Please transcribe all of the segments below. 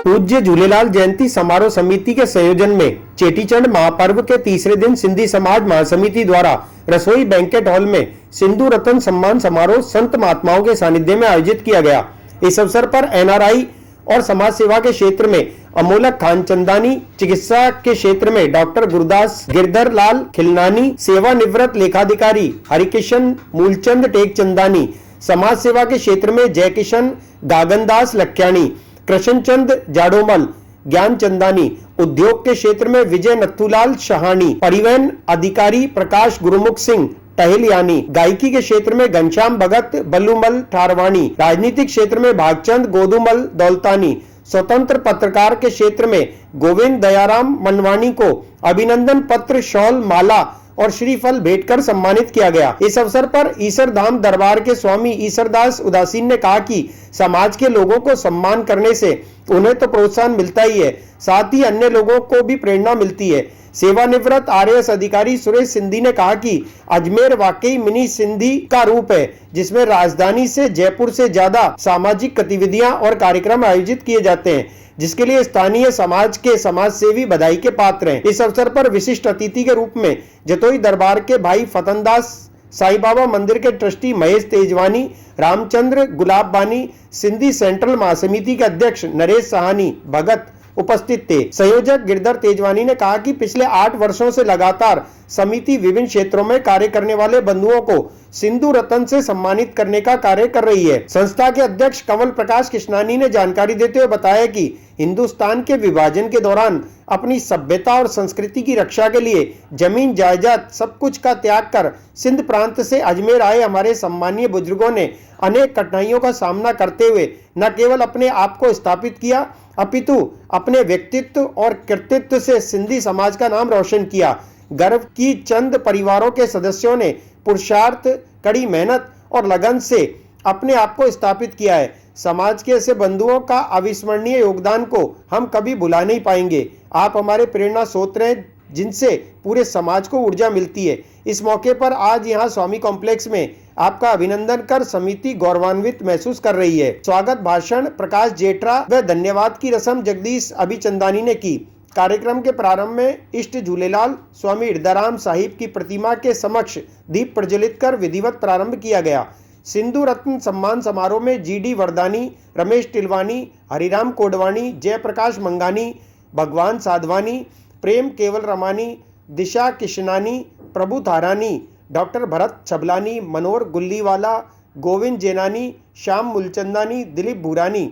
पूज्य झूलेलाल जयंती समारोह समिति के संयोजन में चेटीचंड महापर्व के तीसरे दिन सिंधी समाज महासमिति द्वारा रसोई बैंकेट हॉल में सिंधु रत्न सम्मान समारोह संत महात्माओं के सानिध्य में आयोजित किया गया। इस अवसर पर एनआरआई और समाज सेवा के क्षेत्र में अमोलक खान चंदानी, चिकित्सा के क्षेत्र में डॉक्टर गुरदास गिरधर लाल खिलनानी, सेवानिवृत्त लेखाधिकारी हरिकिशन मूलचंद टेक चंदानी, समाज सेवा के क्षेत्र में जयकिशन गागनदास लख्याणी, कृष्णचंद जाडोमल, ज्ञान चंदानी, उद्योग के क्षेत्र में विजय नथुलाल शहानी, परिवहन अधिकारी प्रकाश गुरुमुख सिंह टहलियानी, गायकी के क्षेत्र में घनश्याम भगत बल्लूमल ठारवाणी, राजनीतिक क्षेत्र में भागचंद गोदूमल दौलतानी, स्वतंत्र पत्रकार के क्षेत्र में गोविंद दयाराम मनवानी को अभिनंदन पत्र, शॉल, माला और श्रीफल भेंट कर सम्मानित किया गया। इस अवसर पर ईसर धाम दरबार के स्वामी ईसरदास उदासीन ने कहा कि समाज के लोगों को सम्मान करने से उन्हें तो प्रोत्साहन मिलता ही है, साथ ही अन्य लोगों को भी प्रेरणा मिलती है। सेवानिवृत्त आरएएस अधिकारी सुरेश सिंधी ने कहा कि अजमेर वाकई मिनी सिंधी का रूप है, जिसमें राजधानी से जयपुर से ज्यादा सामाजिक गतिविधियां और कार्यक्रम आयोजित किए जाते हैं, जिसके लिए स्थानीय समाज के समाज सेवी बधाई के पात्र हैं। इस अवसर पर विशिष्ट अतिथि के रूप में जतोई दरबार के भाई फतनदास, साईं बाबा मंदिर के ट्रस्टी महेश तेजवानी, रामचंद्र गुलाबबानी, सिंधी सेंट्रल महासमिति के अध्यक्ष नरेश सहानी भगत उपस्थित थे। संयोजक गिरधर तेजवानी ने कहा कि पिछले 8 वर्षों से लगातार समिति विभिन्न क्षेत्रों में कार्य करने वाले बंधुओं को सिंधु रत्न से सम्मानित करने का कार्य कर रही है। संस्था के अध्यक्ष कंवल प्रकाश कृष्णानी ने जानकारी देते हुए बताया कि हिंदुस्तान के विभाजन के दौरान अपनी सभ्यता और संस्कृति की रक्षा के लिए जमीन जायदाद सब कुछ का त्याग कर सिंध प्रांत से अजमेर आए हमारे सम्मानीय बुजुर्गों ने अनेक कठिनाइयों का सामना करते हुए न केवल अपने आप को स्थापित किया, अपितु अपने व्यक्तित्व और कृतित्व से सिंधी समाज का नाम रोशन किया। गर्व की चंद परिवारों के सदस्यों ने पुरुषार्थ, कड़ी मेहनत और लगन से अपने आप को स्थापित किया है। समाज के ऐसे बंधुओं का अविस्मरणीय योगदान को हम कभी भुला नहीं पाएंगे। आप हमारे प्रेरणा स्रोत हैं, जिनसे पूरे समाज को ऊर्जा मिलती है। इस मौके पर आज यहाँ स्वामी कॉम्प्लेक्स में आपका अभिनंदन कर समिति गौरवान्वित महसूस कर रही है। स्वागत भाषण प्रकाश जेठरा व धन्यवाद की रस्म जगदीश अभिचंदानी ने की। कार्यक्रम के प्रारंभ में इष्ट झूलेलाल स्वामी हृदयराम साहिब की प्रतिमा के समक्ष दीप प्रज्वलित कर विधिवत प्रारंभ किया गया। सिंधु रत्न सम्मान समारोह में जीडी वरदानी, रमेश टिलवानी, हरिराम कोडवाणी, जयप्रकाश मंगानी, भगवान साधवानी, प्रेम केवल रमानी, दिशा किशनानी, प्रभु थारानी, डॉक्टर भरत छबलानी, मनोहर गुल्लीवाला, गोविंद जेनानी, श्याम मूलचंदानी, दिलीप भूरानी,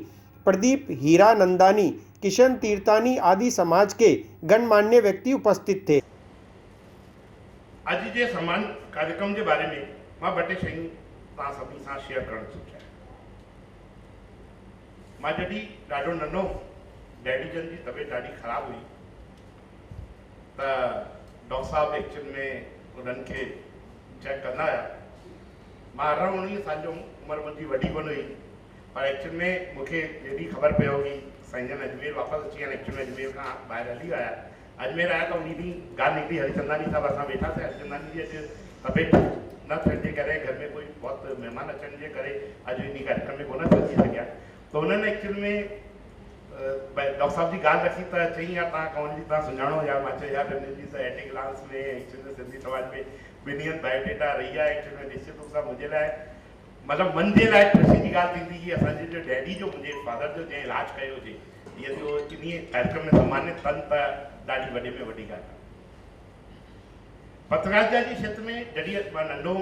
प्रदीप हीरानंदानी, किशन तीर्थानी आदि समाज के गणमान्य व्यक्ति उपस्थित थे। आज जे सम्मान कार्यक्रम के बारे में मां बटे शयूं तव्हां सभिनी सां शेयर करणु चाहियां। मां जॾहिं ॾाढो नंढो, डैडी जन जी तबियत ॾाढी ख़राब हुई त डॉक्टर साहब एक्चुअल में उन्हनि खे चेक कंदा हुया। मां 18-19 साल जो उमिरि मुंहिंजी वॾी कोन हुई, पर एक्चुअल में मूंखे जॾहिं ख़बर पियो कि साईं जन अजमेर वापसि अची विया। एक्चुअल में अजमेर खां ॿाहिरि हली विया। अजमेर आया त उन ॾींहुं ॻाल्हि निकिती, हरिचंदानी साहब असां वेठासीं, हरिचंदानी जी अॼु तबियत न थियण जे करे, घर में कोई बहुत महिमान अचण जे करे अॼु इन कार्यक्रम में कोन अची सघिया। त उन्हनि एक्चुअल में डॉक्टर साहब जी ॻाल्हि रखी त चई यार तव्हां कौन जी तव्हां सुञाणो या? मां चयो यार हिननि जी त एट ए ग्लांस में एक्चुअल में सिंधी समाज में ॿिनि हंधि बायोडेटा रही आहे। एक्चुअल में निश्चित रूप सां मुंहिंजे लाइ मतिलबु मन जे लाइ ख़ुशी जी ॻाल्हि थींदी कि असांजे जो डैडी जो मुंहिंजे फादर जो जंहिं इलाजु कयो हुजे, इहा जो इन कार्यक्रम में सम्मानित थियनि त ॾाढी वॾे में वॾी ॻाल्हि आहे। पत्रकारिता जे क्षेत्र में जॾहिं मां नंढो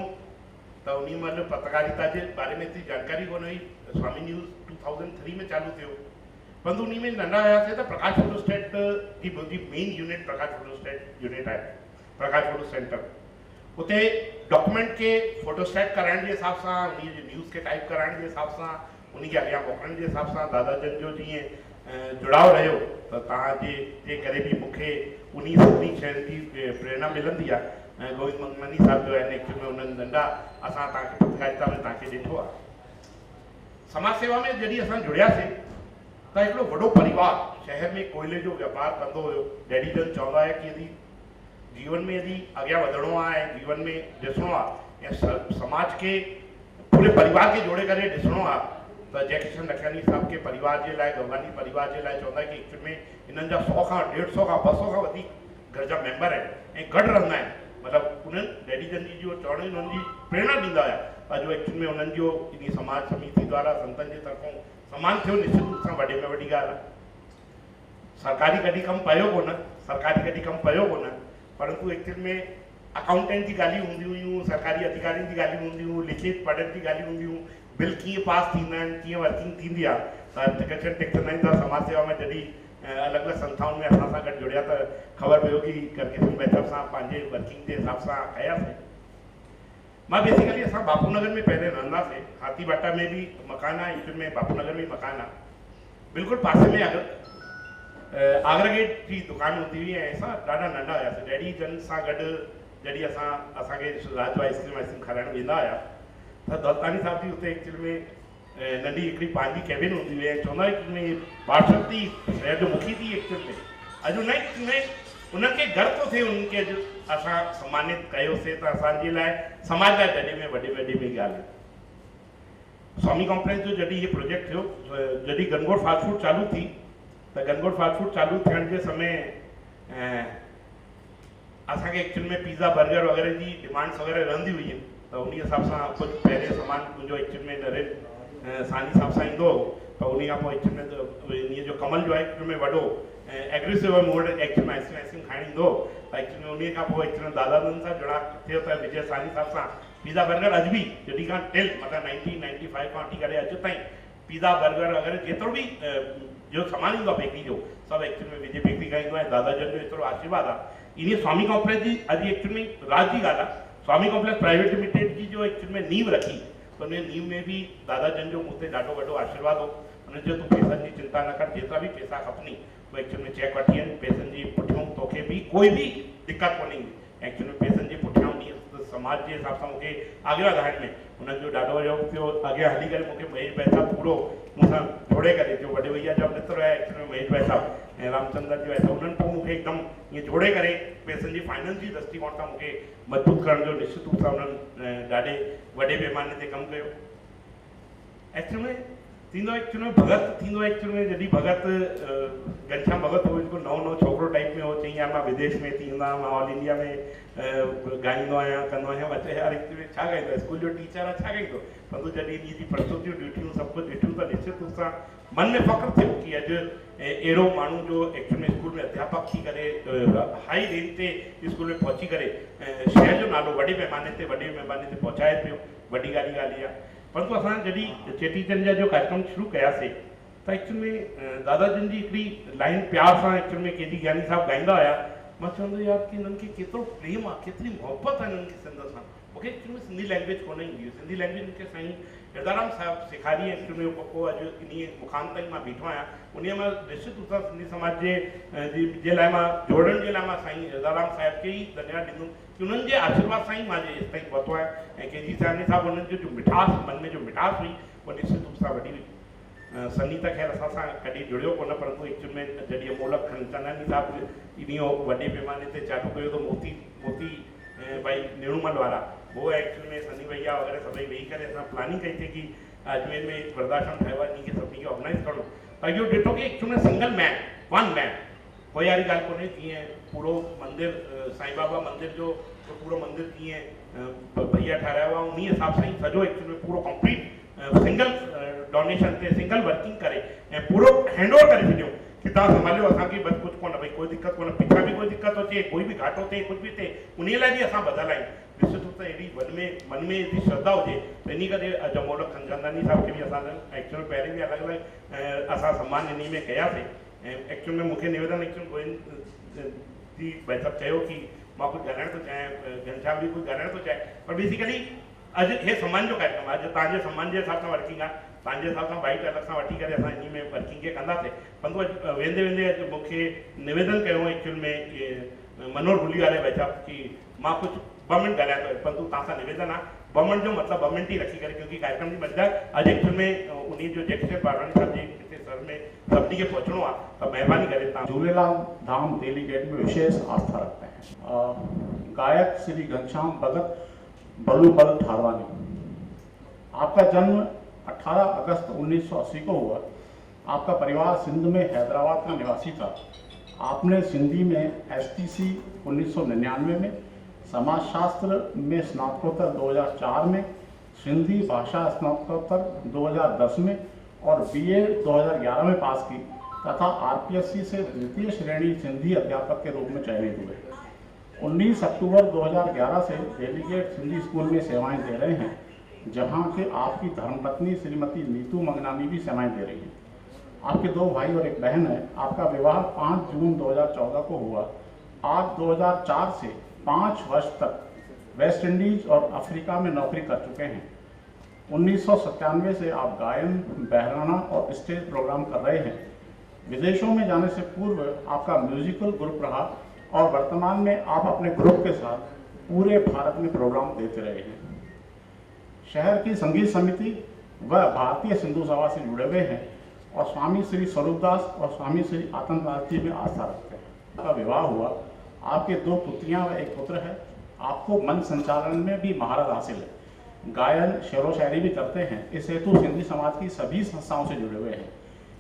त उन महिल पत्रकारिता जे बारे में एतिरी जानकारी कोन हुई। स्वामी न्यूज़ 2003 में चालू थियो, पर उन में नंढा हुआसीं त प्रकाश फोटोस्टेट जी मुंहिंजी मेन यूनिट प्रकाश फोटोस्टेट यूनिट आहे, प्रकाश फोटो सेंटर। उते डॉक्यूमेंट के फोटोस्टेट कराइण जे हिसाब सां, उन जे न्यूज़ के टाइप कराइण जे हिसाब सां, उन खे अॻियां मोकिलण जे हिसाब सां दादा जन जो जीअं जुड़ाव रहियो त तव्हांजे जे करे बि मूंखे उन सभिनी शयुनि जी प्रेरणा मिलंदी आहे। ऐं गोविंद मंगलानी साहब जो आहिनि, एक्चुअल में उन्हनि नंढा असां तव्हांखे पत्रकारिता में तव्हांखे ॾिठो आहे। समाज सेवा में जॾहिं असां जुड़ियासीं त हिकिड़ो वॾो परिवार शहर में कोयले जो वापार कंदो हुयो। डैडी जन चवंदा हुआ कि यदि जीवन में यदि अॻियां वधिणो आहे ऐं जीवन में ॾिसणो आहे या समाज के पूरे परिवार के जोड़े करे ॾिसणो आहे त त जयकिशन लखयानी साहब के परिवार जे लाइ गवलानी परिवार जे लाइ चवंदा कि एक्चुअल में इन्हनि जा 100 खां 150 खां 200 खां वधीक घर जा मेंबर आहिनि ऐं गॾु रहंदा आहिनि। मतिलबु उन्हनि डैडी जन जी जो चवण उन्हनि जी प्रेरणा ॾींदा हुया पर जो एक्चुअल में उन्हनि जो इन समाज समिति द्वारा संतनि जे तरफ़ों सम्मान थियो निश्चित रूप सां वॾे में वॾी ॻाल्हि आहे। सरकारी कॾहिं कमु पियो कोन, सरकारी कॾहिं कमु पियो कोन, परंतु एक्चुअल में अकाउंटेंट जी ॻाल्हियूं हूंदियूं हुयूं, सरकारी अधिकारियुनि जी ॻाल्हियूं हूंदियूं हुयूं, लिखित पढ़नि जी ॻाल्हियूं हूंदियूं हुयूं, बिल कीअं पास थींदा आहिनि, कीअं वर्किंग थींदी आहे। त टिकट टेक्सनाइन था समाज सेवा में जॾहिं अलॻि अलॻि संस्थाउनि में असां सां गॾु जुड़िया त ख़बर पियो कि करकेशन बैठक सां पंहिंजे वर्किंग जे हिसाब सां कयासीं। मां बेसिकली असां बापू नगर में पहले रहंदासीं, हाथी बाटा में भी मकान आहे, एक्चुअल में बापू नगर में मकान आहे, बिल्कुलु पासे में आगरा गेट जी दुकान हूंदी हुई ऐं असां ॾाढा नंढा हुआसीं। डैडी जन सां गॾु जॾहिं असांखे राजू आइस्क्रीम वाइस्क्रीम खाराइण वेंदा हुआ त दौलतानी साहब जी हुते एक्चुअल में नंढी हिकिड़ी पंहिंजी कैबिन हूंदी हुई ऐं चवंदा हुआ कि में पार्षद थी शहर जो मुखी थी एक्चुअल में अॼु उन्हनि खे गर्व थो थिए, उन्हनि खे अॼु असां सम्मानित कयोसीं त असांजे लाइ समाज लाइ वॾे में ॻाल्हि आहे। स्वामी कॉम्प्लेक्स जो जॾहिं इहो प्रोजेक्ट थियो, जॾहिं गनगोट फास्ट फूड चालू थी त गनगोट फास्ट फूड चालू थियण जे समय असांखे एक्चुअल में पिज़्ज़ा बर्गर वग़ैरह जी डिमांड्स वग़ैरह रहंदी हुई त उन हिसाब सां कुझु पहिरें सामान मुंहिंजो एक्चुअल में नरेन सानी साहब सां ईंदो त उन खां पोइ एक्चुअल में इन जो कमल जो आहे एक्चुअल में वॾो एग्रेसिव मोड एक्चुअल में आइस्क्रीम खाइण ईंदो त एक्चुअल में उन खां पोइ एक्चुअल में दादाजन सां जुड़ा थियो त विजय सानी साहब सां पिज़्ज़ा बर्गर अॼु बि जॾहिं खां टिल मतिलबु 1995 खां वठी करे अॼु ताईं पिज़्ज़ा बर्गर वग़ैरह जेतिरो बि जो सामान ईंदो आहे बेकरी जो सभु एक्चुअल में विजय बेकरी खां ईंदो आहे। दादाजन जो एतिरो आशीर्वाद आहे। इन स्वामी कॉम्प्लेक्स जी अॼु एक्चुअल में राज जी ॻाल्हि आहे। स्वामी कॉम्प्लेक्स प्राइवेट लिमिटेड जी जो एक्चुअल में नींव रखी त उन नींव में बि दादाजन जो मूं ते ॾाढो वॾो आशीर्वाद हो। उन्हनि चयो तूं पैसनि जी चिंता न कर, जेतिरा बि पैसा खपनि तूं एक्चुअल में चेक वठी आहिनि, पैसनि जी पुठियों तोखे बि कोई बि दिक़त कोन्हे एक्चुअल में पैसनि जे पुठियां समाज के हिसाब से मुझे आगरा घाट में उन्होंने ॾाढो योग थियो। अॻियां हली करे मूंखे महेश भाई साहब पूरो मूंसां जोड़े करे जो वॾे भैया जा मित्र है एक्चुअल में महेश भाई साहब ऐं रामचंद्र जी आहे उन्होंने पोइ मूंखे एकदमि ईअं जोड़े करे पैसनि जी फाइनेंस जी दृष्टिकोण सां मूंखे मजबूत करण जो निश्चित रूप सां उन्हनि ॾाढे वॾे पैमाने ते कमु कयो। एक्चुअल में थींदो एक्चुअल में भगत थींदो एक्चुअल में जॾहिं भगत घनश्याम भगत हो बिल्कुलु नओं छोकिरो टाइप में हो, चई यार मां विदेश में थी ईंदा, मां ऑल इंडिया में ॻाईंदो आहियां कंदो आहियां। बच्चे यार एक्चुअल में छा ॻाईंदो, स्कूल जो टीचर आहे छा ॻाईंदो, परंतु जॾहिं इन्ही जी प्रस्तुतियूं ॾिठियूं सभु कुझु ॾिठियूं त निश्चित रूप सां मन में फ़ख्रु थियो कि अॼु अहिड़ो माण्हू जो एक्चुअल में स्कूल में अध्यापक थी करे हाई रेंज ते स्कूल में पहुची करे शहर जो नालो वॾे पैमाने ते पहुचाए पियो, वॾी ॻाल्हि आहे। परंतु असां जॾहिं चेटीचंड जा जो कार्यक्रम शुरू कयासीं त एक्चुअल में दादाजन जी हिकिड़ी लाइन प्यार सां एक्चुअल में केडी ज्ञानी साहब ॻाईंदा हुया। मां चवंदो यार कि हिननि खे केतिरो प्रेम आहे, केतिरी मोहबत आहे हिननि खे सिंध सां। मूंखे एक्चुअल में सिंधी लैंग्वेज कोन ईंदी हुई, सिंधी लैंग्वेज मूंखे साईं हिरदाराम साहब सेखारी एक्चुअल में पोइ अॼु इन मुक़ाम ताईं मां बीठो आहियां। उन मां निश्चित रूप सां सिंधी समाज जे लाइ मां जोड़ण जे लाइ मां साईं हिरदाराम साहिब खे ई धन्यवाद ॾींदुमि कि उन्हनि जे आशीर्वाद सां ई मां जेसि ताईं पहुतो आहियां। ऐं के जी साहब साहब उन्हनि जो मिठास मन में जो मिठास हुई उहा निश्चित रूप सां वॾी हुई। सनी त ख़ैर असां सां कॾहिं जुड़ियो कोन, परंतु एक्चुअल में जॾहिं अमोलक खनचंदानी साहब इन वॾे पैमाने ते चालू कयो त मोती भाई नेणूमल वारा वो एक्चुअल में सनी भैया वग़ैरह सभई वेही करे असां प्लानिंग कई थी कि अजमेर में वृद्धाश्रम ठहियो आहे, इनखे सभिनी खे ऑर्गेनाइज़ करणो। त इहो ॾिठो कि एक्चुअल में सिंगल मैन वन मैन कोई वारी ॻाल्हि कोन्हे। जीअं पूरो मंदिर साईं बाबा मंदिर जो पूरो मंदिर जीअं भैया ठाहिरायो आहे उन हिसाब सां ई सॼो एक्चुअल में पूरो कंप्लीट सिंगल डोनेशन ते सिंगल वर्किंग करे ऐं पूरो हैंड ओवर करे छॾियो कि तव्हां संभालियो, असांखे बसि कुझु कोन, भई कोई दिक़त कोन, पिछा बि कोई दिक़त अचे, कोई बि घाटो थिए, कुझु बि थिए, उन लाइ बि असां बदल आहियूं। निश्चित रूप सां अहिड़ी मन में एॾी श्रद्धा हुजे त इन करे अॼु अमोलक खनचंदानी साहब खे बि असां एक्चुअल में पहिरीं बि अलॻि अलॻि असां सम्मान इन में कयासीं। ऐं एक्चुअल में मूंखे निवेदन एक्चुअल गोविंद जी भाई साहब चयो कि मां कुझु ॻाल्हाइण थो चाहियां, घनश्याम बि कुझु ॻाल्हाइण थो चाहे, पर बेसिकली अॼु हे सम्मान जो कार्यक्रम आहे। अॼु तव्हांजे सम्मान जे हिसाब सां वर्किंग आहे, तव्हांजे हिसाब सां बाइट अलॻि सां वठी करे असां इन में वर्किंग खे कंदासीं। परंतु अॼु वेंदे वेंदे अॼु मूंखे निवेदन कयो एक्चुअल में मनोहर गुली वारे भाई साहब कि मां कुझु ॿ मिंट ॻाल्हायां थो, परंतु तव्हां सां निवेदन आहे 2 मिंट जो मतिलबु 2 मिंट ई रखी करे, क्योंकि कार्यक्रम जी मज़ा अॼु एक्चुअल में उन जो जयकिशन पारवानी साहब जे हिते सर में सभिनी खे पहुचणो आहे, त महिरबानी करे तव्हां झूलेलाल धाम दिल्ली गेट में विशेष आस्था रखते हैं। गायक श्री घनश्याम भगत बलूबल ठारवानी, आपका जन्म 18 अगस्त 1980 को हुआ। आपका परिवार सिंध में हैदराबाद का निवासी था। आपने सिंधी में STC 1999 में, समाजशास्त्र में स्नातकोत्तर 2004 में, सिंधी भाषा स्नातकोत्तर 2010 में और BA 2011 में पास की तथा RPSC से द्वितीय श्रेणी सिंधी अध्यापक के रूप में चयनित हुए। 19 अक्टूबर 2011 से डेलीगेट सिंधी स्कूल में सेवाएं दे रहे हैं, जहां के आपकी धर्मपत्नी श्रीमती नीतू मंगनानी भी सेवाएं दे रही हैं। आपके 2 भाई और एक बहन है। आपका विवाह 5 जून 2014 को हुआ। आप 2004 से 5 वर्ष तक वेस्ट इंडीज और अफ्रीका में नौकरी कर चुके हैं। 1997 से आप गायन, बहराना और स्टेज प्रोग्राम कर रहे हैं। विदेशों में जाने से पूर्व आपका म्यूजिकल ग्रुप रहा और वर्तमान में आप अपने ग्रुप के साथ पूरे भारत में प्रोग्राम देते रहे हैं। शहर की संगीत समिति व भारतीय सिंधु सभा से जुड़े हुए हैं और स्वामी श्री स्वरूपदास और स्वामी श्री आतंकदास जी में आस्था रखते हैं। आपका विवाह हुआ। आपके 2 पुत्रियां व एक पुत्र है। आपको मंच संचालन में भी महारत हासिल है। गायन, शेरो शायरी भी करते हैं। इस हेतु सिंधी समाज की सभी संस्थाओं से जुड़े हुए हैं।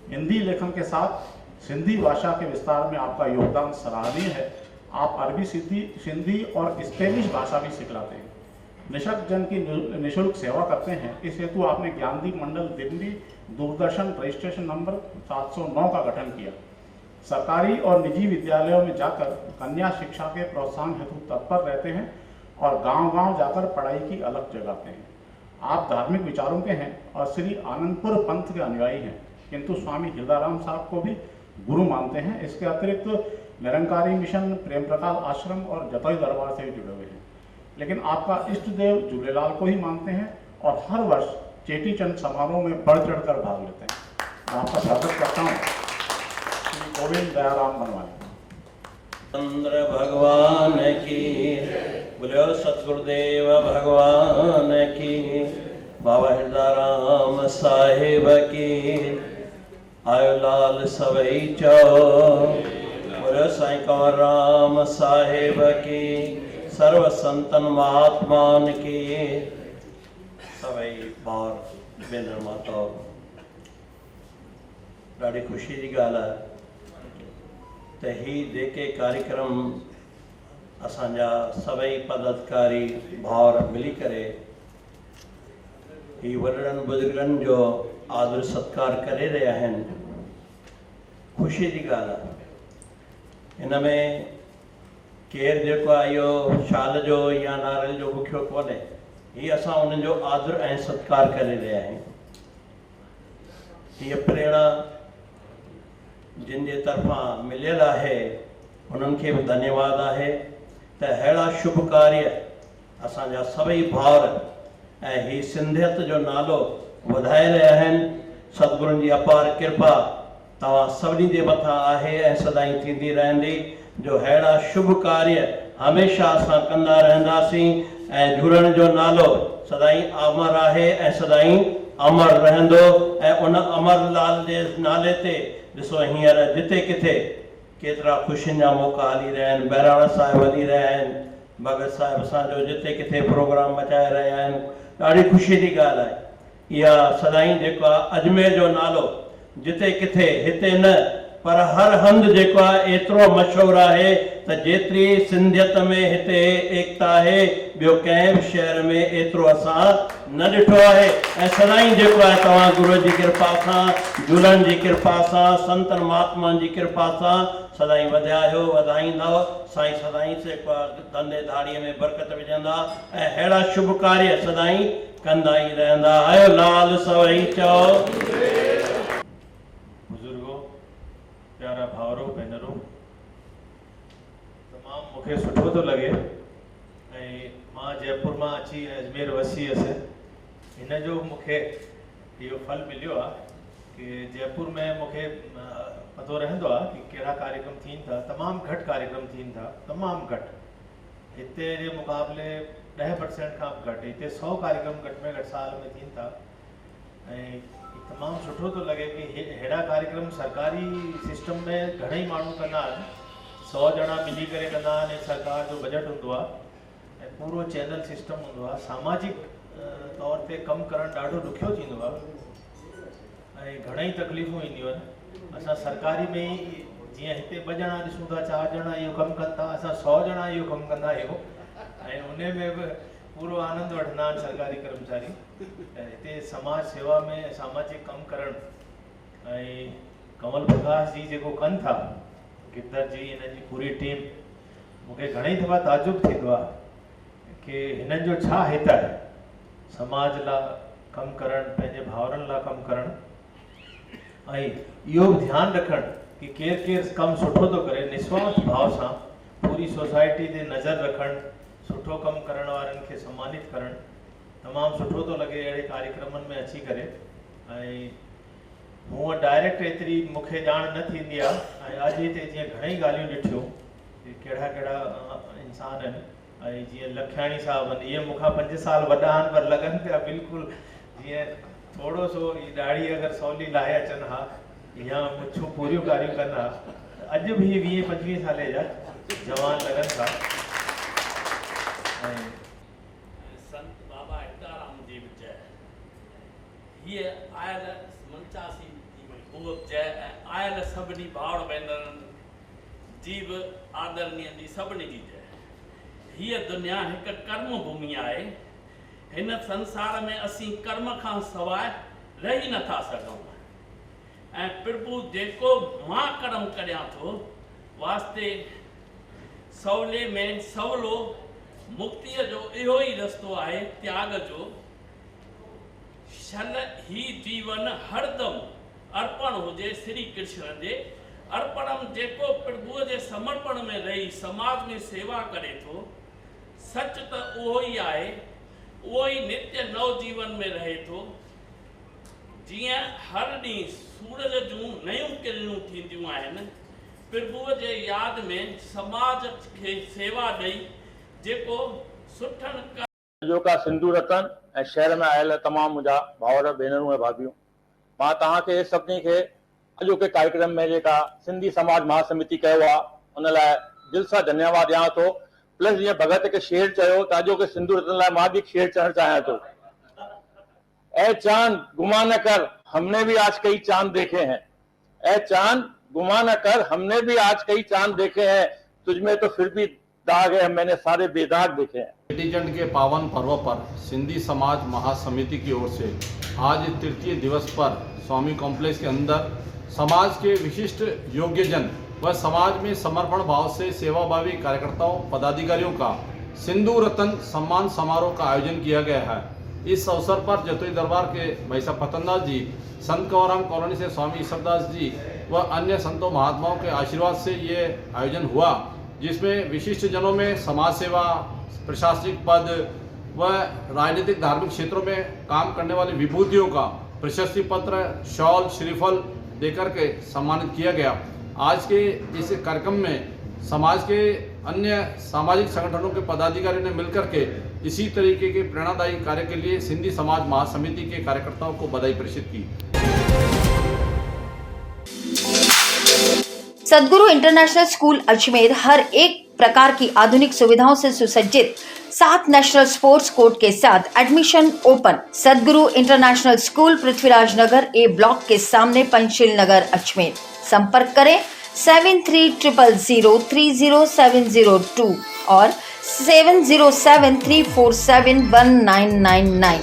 हिंदी लेखन के साथ सिंधी भाषा के विस्तार में आपका योगदान सराहनीय है। आप अरबी, सिंधी और स्पेनिश भाषा भी सिखलाते हैं। निशक्त जन की निःशुल्क सेवा करते हैं। इस हेतु आपने ज्ञानदीप मंडल दिल्ली दूरदर्शन रजिस्ट्रेशन नंबर 709 का गठन किया। सरकारी और निजी विद्यालयों में जाकर कन्या शिक्षा के प्रोत्साहन हेतु तत्पर रहते हैं और गांव-गांव जाकर पढ़ाई की अलख जगाते हैं। आप धार्मिक विचारों के हैं और श्री आनंदपुर पंथ के अनुयायी हैं, किंतु स्वामी हृदयराम साहब को भी गुरु मानते हैं। इसके अतिरिक्त निरंकारी मिशन, प्रेम प्रकाश आश्रम और जतोई दरबार से भी जुड़े हुए हैं। लेकिन आपका इष्ट देव झूलेलाल को ही मानते हैं और हर वर्ष चेटीचंद समारोह में बढ़ चढ़कर भाग लेते हैं। मैं आपका स्वागत करता हूँ। श्री गोविंद दयाराम बनवानी। चंद्र भगवान की, बोलो सतगुरुदेव भगवान की, बाबा हृदयराम साहिब की, आयो लाल सवई चो, बोलो साईं कंवर राम साहिब की, सर्व संतन महात्मान की, सवई बार भेनर माता। ॾाढी ख़ुशी जी ॻाल्हि आहे त ही जेके कार्यक्रम असांजा सभई पदाधिकारी भाउर मिली करे ही वॾनि बुज़ुर्गनि जो आदर सत्कार करे रहिया आहिनि, ख़ुशी जी ॻाल्हि आहे। हिन में केरु जेको आहे इहो शाल जो या नारेल जो बुखियो कोन्हे, ही असां उन्हनि जो आदर ऐं सत्कार करे रहिया आहियूं। हीअ प्रेरणा जिन जे तरफ़ां मिलियल आहे उन्हनि खे बि धन्यवाद आहे त अहिड़ा शुभ कार्य असांजा सभई भाउर ऐं ही सिंधियत जो नालो वधाए रहिया आहिनि। सतगुरुनि जी अपार कृपा तव्हां सभिनी जे मथां आहे ऐं सदाईं थींदी रहंदी, जो अहिड़ा शुभ कार्य हमेशह असां कंदा रहंदासीं ऐं झूलण जो नालो सदाईं अमर आहे ऐं सदाईं अमर रहंदो। ऐं उन अमर लाल जे नाले ते ॾिसो हींअर जिते किथे केतिरा ख़ुशियुनि जा मौक़ा हली रहिया आहिनि। बहिराणा साहिब हली रहिया आहिनि, भगत साहिब असांजो जिते किथे प्रोग्राम मचाए रहिया आहिनि। ॾाढी ख़ुशी जी ॻाल्हि आहे। इहा सदाईं जेको आहे अजमेर जो नालो जिते किथे, हिते न पर हर हंधि जेको आहे एतिरो मशहूरु आहे त जेतिरी सिंधियत में हिते एकता आहे ॿियो कंहिं बि शहर में एतिरो असां न ॾिठो आहे। ऐं सदाईं जेको आहे तव्हां गुरू जी कृपा सां, झूलण जी कृपा सां, संतन महात्माउनि जी कृपा सां सदाईं वधायो वधाईंदव। साईं सदाईं जेको आहे धंधे धाड़ीअ में बरकत विझंदा ऐं अहिड़ा शुभ कार्य सदाईं कंदा ई रहंदा। आयो लाल सवई चओ। बुजुर्गो, प्यारा भावरो भेनरो, तमामु मूंखे सुठो थो लॻे। ऐं मां जयपुर मां अची अजमेर वसी हुअसि। हिन जो मूंखे इहो फल मिलियो आहे कि जयपुर में मूंखे पतो रहंदो आहे कि कहिड़ा कार्यक्रम थियनि था। तमामु घटि कार्यक्रम थियनि था, तमामु घटि। हिते जे मुक़ाबले 10% खां बि घटि। हिते 100 कार्यक्रम घटि में घटि साल में थियनि था। ऐं तमामु सुठो थो लॻे कि अहिड़ा कार्यक्रम सरकारी सिस्टम में घणेई माण्हू कंदा आहिनि। 100 ॼणा मिली करे कंदा आहिनि। सरकार जो बजट हूंदो आहे ऐं पूरो चैनल सिस्टम हूंदो आहे। सामाजिक तौर ते कमु करणु ॾाढो ॾुखियो थींदो आहे ऐं घणेई तकलीफ़ूं ईंदियूं आहिनि। असां सरकारी में ई जीअं हिते 2 ॼणा ॾिसूं था, 4 ॼणा इहो कमु कनि था, असां 100 ॼणा इहो कमु कंदा आहियूं ऐं उन में बि पूरो आनंद वठंदा आहिनि सरकारी कर्मचारी। ऐं हिते समाज सेवा में सामाजिक कमु करणु ऐं कमल प्रकाश जी जेको कनि था, गिरधर जी, हिन जी पूरी टीम, मूंखे घणेई दफ़ा ताजुब थींदो आहे कि हिननि जो छा हित आहे समाज लाइ कमु करणु, पंहिंजे भाउरनि लाइ कमु करणु ऐं इहो बि ध्यानु रखणु कि केरु केरु कमु सुठो थो करे, निस्वार्थ भाव सां पूरी सोसाइटी ते नज़र रखणु, सुठो कमु करण वारनि खे सम्मानित करणु तमामु सुठो थो लॻे अहिड़े कार्यक्रमनि में अची करे। ऐं हूअं डायरेक्ट एतिरी मूंखे ॼाण न थींदी आहे ऐं अॼु हिते जीअं घणेई ॻाल्हियूं ॾिठियूं कि कहिड़ा कहिड़ा इंसान आहिनि ऐं जीअं लखियाणी साहब आहिनि, इहे मूंखां 5 साल वॾा आहिनि पर लॻनि पिया बिल्कुलु जीअं थोरो सो ई ॾाढ़ी अगरि सवली लाहे अचनि हा या मुछूं पूरियूं ॻाल्हियूं कनि हा, अॼु बि 20-25 साले जा जवान लॻनि था। ऐं संत बाबा हिताराम जी बि जय, हीअ आयल मनचासी उहो जय ऐं आयल सभिनी भाउर भेनरनि जी बि आदरणीय जी सभिनी जी जय। हीअ दुनिया हिकु कर्म भूमि आहे। हिन संसार में असीं कर्म खां सवाइ रही नथा सघूं ऐं प्रभु जेको मां कर्म करियां थो वास्ते सवले में सवलो मुक्तिअ जो इहो ई रस्तो आहे, त्याग जो। छल ही जीवन हरदम अर्पण हुजे श्री कृष्ण जे अर्पणम, जेको प्रभुअ जे समर्पण में रही समाज में सेवा करे थो, सच त उहो ई आहे, उहो ई नित्य नव जीवन में रहे थो। जीअं हर ॾींहुं सूरज जूं नयूं किरणूं थींदियूं आहिनि, प्रभुअ जे यादि में समाज खे सेवा ॾेई जेको सुठनि जो का सिंधु रतन ऐं शहर में आयल तमामु मुंहिंजा भाउर भेनरूं ऐं भाभियूं, मां तव्हांखे सभिनी खे अॼोके कार्यक्रम में जेका सिंधी समाज महासमिति कयो आहे उन लाइ दिलि सां धन्यवाद ॾियां थो। प्लस जीअं भगत हिकु शेर चयो त अॼोके सिंधु रतन लाइ मां बि शेर चढ़णु चाहियां थो। ऐ चांद गुमा न कर हमने भी आज कई चांद देखे हैं, ऐ चांद गुमा न कर हमने भी आज कई चांद देखे हैं, तुझमें तो फिर भी दाग है मैंने सारे बेदाग देखे हैं। चेटीचंड के पावन पर्व पर सिंधी समाज महासमिति की ओर से आज तृतीय दिवस पर स्वामी कॉम्प्लेक्स के अंदर समाज के विशिष्ट योग्यजन व समाज में समर्पण भाव से सेवाभावी कार्यकर्ताओं पदाधिकारियों का सिंधु रतन सम्मान समारोह का आयोजन किया गया है। इस अवसर पर जतोई दरबार के भाई साहब पतनदास जी, संत कंवरराम कॉलोनी से स्वामी ईश्वरदास जी व अन्य संतों महात्माओं के आशीर्वाद से ये आयोजन हुआ, जिसमें विशिष्ट जनों में समाज सेवा, प्रशासनिक पद व राजनीतिक धार्मिक क्षेत्रों में काम करने वाले विभूतियों का प्रशस्ति पत्र, शॉल, श्रीफल देकर के सम्मानित किया गया। आज के इस कार्यक्रम में समाज के अन्य सामाजिक संगठनों के पदाधिकारियों ने मिलकर के इसी तरीके के प्रेरणादायी कार्य के लिए सिंधी समाज महासमिति के कार्यकर्ताओं को बधाई प्रेषित की। सदगुरु इंटरनेशनल स्कूल अजमेर हर एक प्रकार की आधुनिक सुविधाओं से सुसज्जित 7 नेशनल स्पोर्ट्स कोर्ट के साथ एडमिशन ओपन। सदगुरु इंटरनेशनल स्कूल पृथ्वीराज नगर ए ब्लॉक के सामने पंचशील नगर अजमेर। संपर्क करें 7300030702 और 7073471999।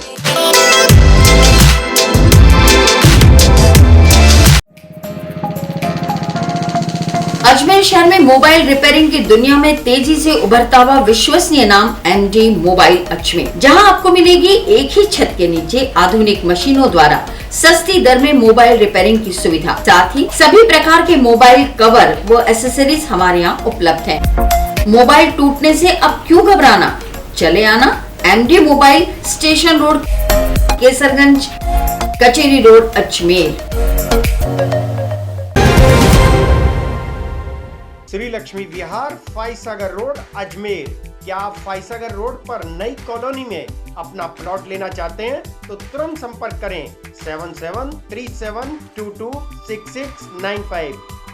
अजमेर शहर में मोबाइल रिपेयरिंग की दुनिया में तेजी से उभरता हुआ विश्वसनीय नाम एमडी मोबाइल अजमेर, जहां आपको मिलेगी एक ही छत के नीचे आधुनिक मशीनों द्वारा सस्ती दर में मोबाइल रिपेयरिंग की सुविधा। साथ ही सभी प्रकार के मोबाइल कवर व एसेसरीज हमारे यहाँ उपलब्ध हैं। मोबाइल टूटने से अब क्यों घबराना, चले आना MD mobile, station road, Kesarganj, Kacheri road, Ajmer. Shri Lakshmi Vihar, Foysagar road, Ajmer. क्या आप फाइसागर रोड पर नई कॉलोनी में अपना प्लॉट लेना चाहते हैं तो तुरंत संपर्क करें 7737226695।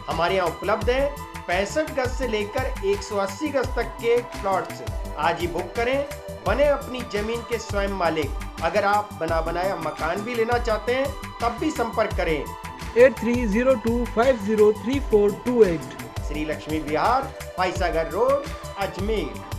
हमारे यहाँ उपलब्ध है 65 गज से लेकर 180 गज तक के प्लॉट्स। आज ही बुक करें, बने अपनी जमीन के स्वयं मालिक। अगर आप बना बनाया मकान भी लेना चाहते हैं तब भी संपर्क करें 8302503428। श्री लक्ष्मी विहार, फाइसागर रोड, अजमेर।